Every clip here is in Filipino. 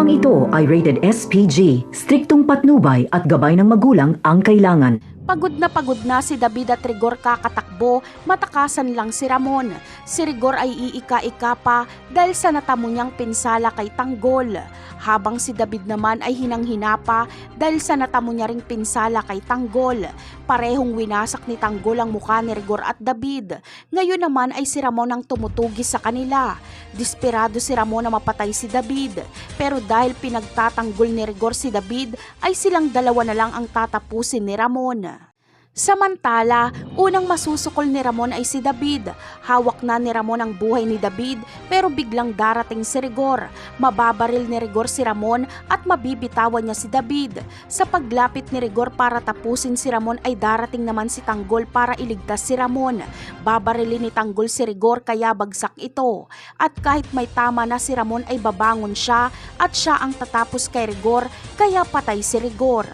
Programang ito ay rated SPG, striktong patnubay at gabay ng magulang ang kailangan. Pagod na si David at Rigor kakatakbo, matakasan lang si Ramon. Si Rigor ay iika-ika pa dahil sa natamo niyang pinsala kay Tanggol. Habang si David naman ay hinang-hina pa dahil sa natamo niya ring pinsala kay Tanggol. Parehong winasak ni Tanggol ang mukha ni Rigor at David. Ngayon naman ay si Ramon ang tumutugis sa kanila. Desperado si Ramon na mapatay si David. Pero dahil pinagtatanggol ni Rigor si David, ay silang dalawa na lang ang tatapusin ni Ramon. Samantala, unang masusukol ni Ramon ay si David. Hawak na ni Ramon ang buhay ni David pero biglang darating si Rigor. Mababaril ni Rigor si Ramon at mabibitawan niya si David. Sa paglapit ni Rigor para tapusin si Ramon ay darating naman si Tanggol para iligtas si Ramon. Babarilin ni Tanggol si Rigor kaya bagsak ito. At kahit may tama na si Ramon ay babangon siya at siya ang tatapos kay Rigor kaya patay si Rigor.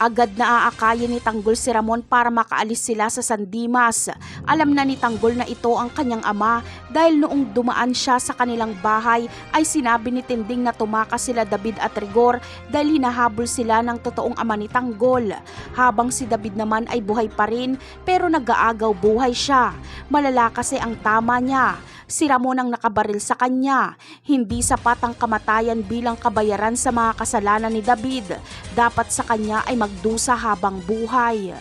Agad na aakayin ni Tanggol si Ramon para makaalis sila sa San Dimas. Alam na ni Tanggol na ito ang kanyang ama dahil noong dumaan siya sa kanilang bahay ay sinabi ni Tinding na tumakas sila David at Rigor dahil hinahabol sila ng totoong ama ni Tanggol. Habang si David naman ay buhay pa rin pero nag-aagaw buhay siya. Malala kasi ang tama niya. Si Ramon ang nakabaril sa kanya. Hindi sapat ang kamatayan bilang kabayaran sa mga kasalanan ni David. Dapat sa kanya ay magdusa habang buhay.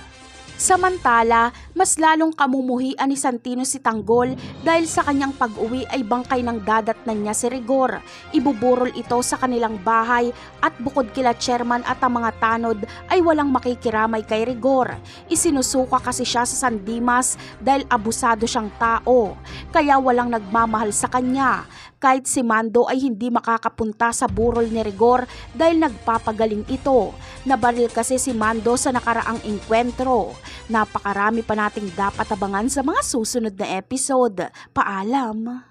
Samantala, mas lalong kamumuhian ni Santino si Tanggol dahil sa kanyang pag-uwi ay bangkay ng dadatnan niya si Rigor. Ibuburol ito sa kanilang bahay at bukod kila chairman at ang mga tanod ay walang makikiramay kay Rigor. Isinusuka kasi siya sa San Dimas dahil abusado siyang tao, kaya walang nagmamahal sa kanya. Kahit si Mando ay hindi makakapunta sa burol ni Rigor dahil nagpapagaling ito. Nabaril kasi si Mando sa nakaraang engkwentro. Napakarami pa nating dapat abangan sa mga susunod na episode. Paalam!